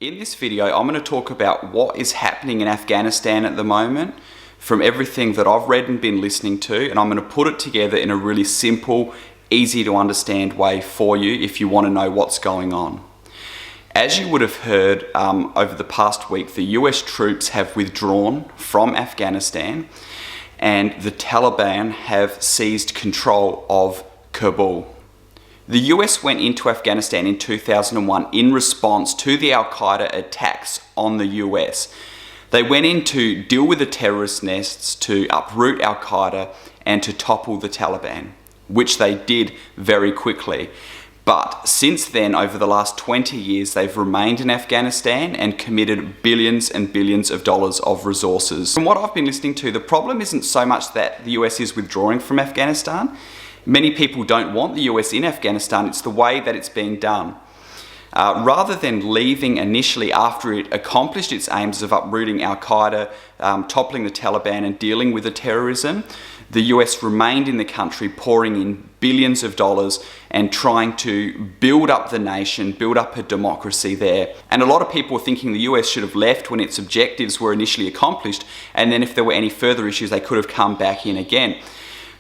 In this video, I'm going to talk about what is happening in Afghanistan at the moment from everything that I've read and been listening to, and I'm going to put it together in a really simple, easy to understand way for you if you want to know what's going on. As you would have heard over the past week, the US troops have withdrawn from Afghanistan and the Taliban have seized control of Kabul. The US went into Afghanistan in 2001 in response to the Al-Qaeda attacks on the US. They went in to deal with the terrorist nests, to uproot Al-Qaeda and to topple the Taliban, which they did very quickly. But since then, over the last 20 years, they've remained in Afghanistan and committed billions and billions of dollars of resources. From what I've been listening to, the problem isn't so much that the US is withdrawing from Afghanistan. Many people don't want the US in Afghanistan, it's the way that it's being done. Rather than leaving initially after it accomplished its aims of uprooting Al-Qaeda, toppling the Taliban and dealing with the terrorism, the US remained in the country, pouring in billions of dollars and trying to build up the nation, build up a democracy there. And a lot of people were thinking the US should have left when its objectives were initially accomplished, and then if there were any further issues, they could have come back in again.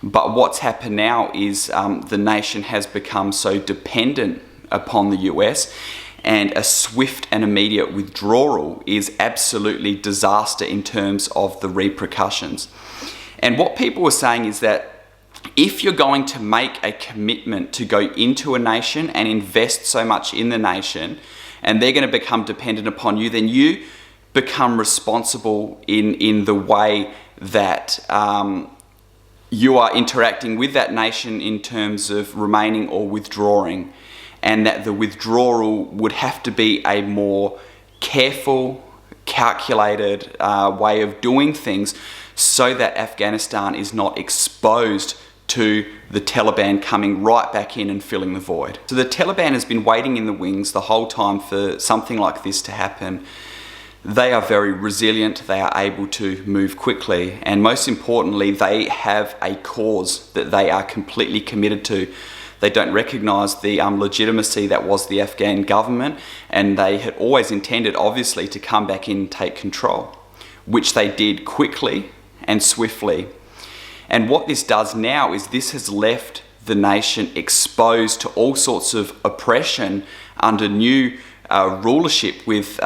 But what's happened now is the nation has become so dependent upon the US, and a swift and immediate withdrawal is absolutely disaster in terms of the repercussions. And what people were saying is that if you're going to make a commitment to go into a nation and invest so much in the nation, and they're going to become dependent upon you, then you become responsible in the way that you are interacting with that nation in terms of remaining or withdrawing, and that the withdrawal would have to be a more careful, calculated way of doing things so that Afghanistan is not exposed to the Taliban coming right back in and filling the void. So the Taliban has been waiting in the wings the whole time for something like this to happen. They are very resilient, they are able to move quickly, and most importantly, they have a cause that they are completely committed to. They don't recognise the legitimacy that was the Afghan government, and they had always intended, obviously, to come back in and take control, which they did quickly and swiftly. And what this does now is this has left the nation exposed to all sorts of oppression under new rulership with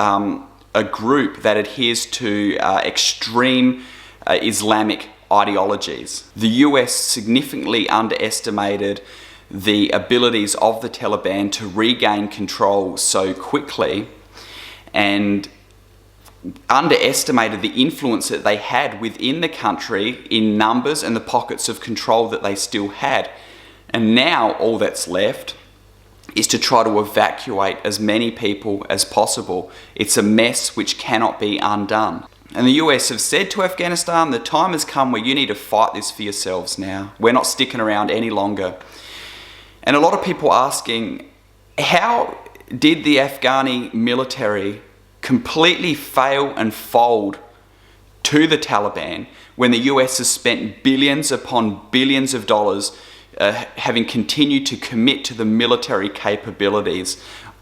a group that adheres to extreme Islamic ideologies. The US significantly underestimated the abilities of the Taliban to regain control so quickly, and underestimated the influence that they had within the country in numbers and the pockets of control that they still had. And now all that's left is to try to evacuate as many people as possible. It's a mess which cannot be undone. And the US have said to Afghanistan, the time has come where you need to fight this for yourselves now. We're not sticking around any longer. And a lot of people asking, how did the Afghani military completely fail and fold to the Taliban when the US has spent billions upon billions of dollars having continued to commit to the military capabilities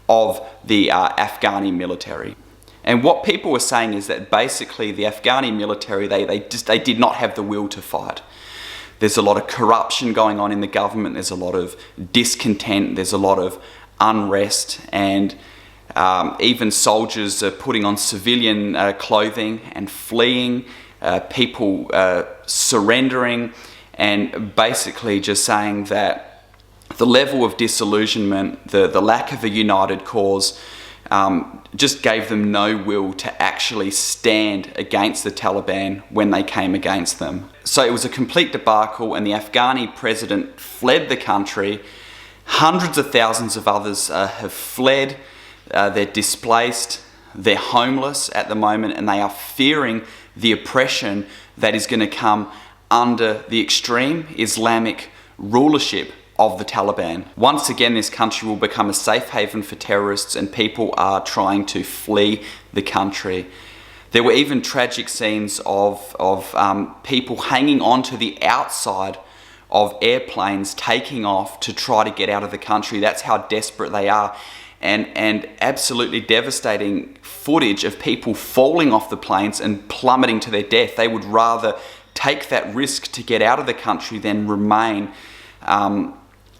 of the Afghani military? And what people were saying is that basically the Afghani military, they did not have the will to fight. There's a lot of corruption going on in the government, there's a lot of discontent, there's a lot of unrest, and even soldiers are putting on civilian clothing and fleeing, people surrendering, and basically just saying that the level of disillusionment, the lack of a united cause, just gave them no will to actually stand against the Taliban when they came against them. So it was a complete debacle, and the Afghani president fled the country. Hundreds of thousands of others have fled. They're displaced, they're homeless at the moment, and they are fearing the oppression that is going to come under the extreme Islamic rulership of the Taliban. Once again, this country will become a safe haven for terrorists, and people are trying to flee the country. There were even tragic scenes of people hanging on to the outside of airplanes taking off to try to get out of the country. That's how desperate they are. and absolutely devastating footage of people falling off the planes and plummeting to their death. They would rather take that risk to get out of the country than remain,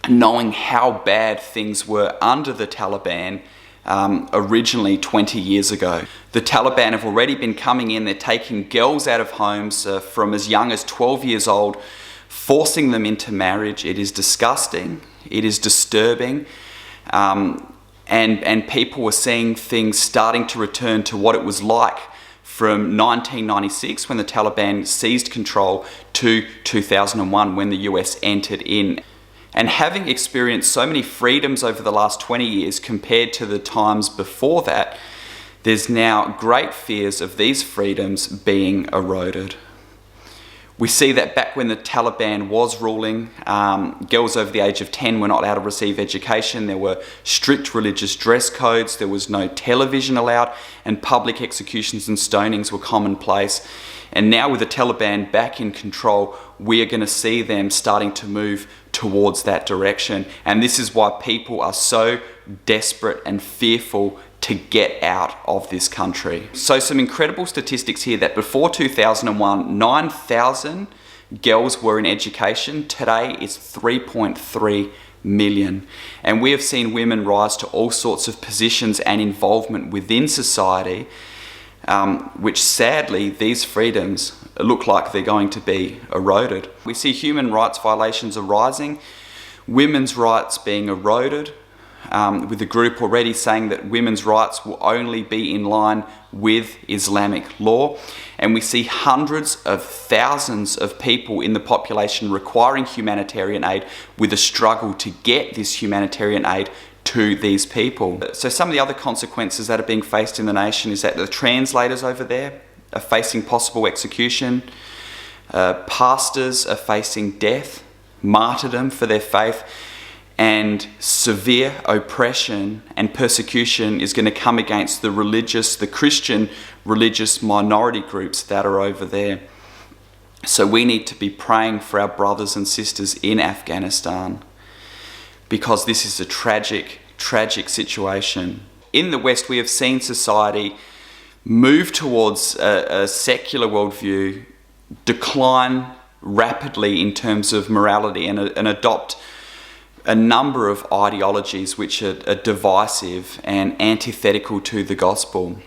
knowing how bad things were under the Taliban originally 20 years ago. The Taliban have already been coming in. They're taking girls out of homes from as young as 12 years old, forcing them into marriage. It is disgusting. It is disturbing. And people were seeing things starting to return to what it was like from 1996 when the Taliban seized control to 2001 when the US entered in. And having experienced so many freedoms over the last 20 years compared to the times before that, there's now great fears of these freedoms being eroded. We see that back when the Taliban was ruling, girls over the age of 10 were not allowed to receive education. There were strict religious dress codes. There was no television allowed, and public executions and stonings were commonplace. And now with the Taliban back in control, we are going to see them starting to move towards that direction. And this is why people are so desperate and fearful to get out of this country. So some incredible statistics here that before 2001, 9,000 girls were in education. Today it's 3.3 million. And we have seen women rise to all sorts of positions and involvement within society, which sadly these freedoms look like they're going to be eroded. We see human rights violations arising, women's rights being eroded, with the group already saying that women's rights will only be in line with Islamic law. And we see hundreds of thousands of people in the population requiring humanitarian aid, with a struggle to get this humanitarian aid to these people. So some of the other consequences that are being faced in the nation is that the translators over there are facing possible execution, pastors are facing death, martyrdom for their faith, and severe oppression and persecution is going to come against the Christian religious minority groups that are over there. So we need to be praying for our brothers and sisters in Afghanistan, because this is a tragic, tragic situation. In the West, we have seen society move towards a secular worldview, decline rapidly in terms of morality, and adopt a number of ideologies which are divisive and antithetical to the gospel.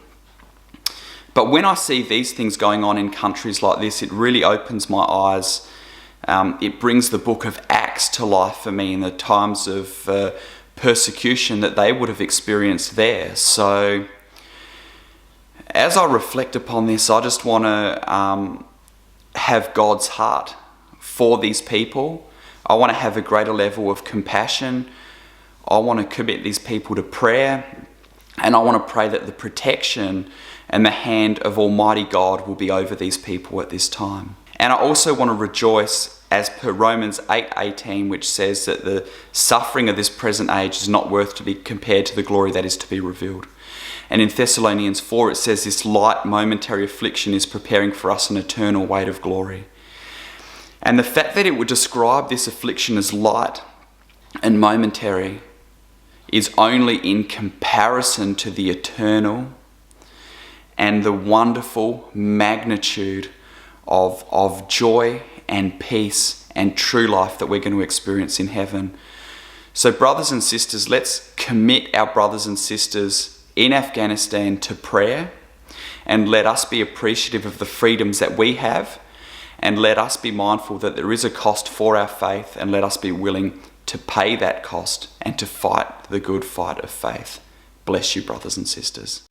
But when I see these things going on in countries like this, it really opens my eyes. It brings the book of Acts to life for me in the times of persecution that they would have experienced there. So as I reflect upon this, I just want to have God's heart for these people. I want to have a greater level of compassion. I want to commit these people to prayer. And I want to pray that the protection and the hand of Almighty God will be over these people at this time. And I also want to rejoice, as per Romans 8:18, which says that the suffering of this present age is not worth to be compared to the glory that is to be revealed. And in Thessalonians 4, it says this light momentary affliction is preparing for us an eternal weight of glory. And the fact that it would describe this affliction as light and momentary is only in comparison to the eternal and the wonderful magnitude of joy and peace and true life that we're going to experience in heaven. So brothers and sisters, let's commit our brothers and sisters in Afghanistan to prayer, and let us be appreciative of the freedoms that we have, and let us be mindful that there is a cost for our faith, and let us be willing to pay that cost and to fight the good fight of faith. Bless you, brothers and sisters.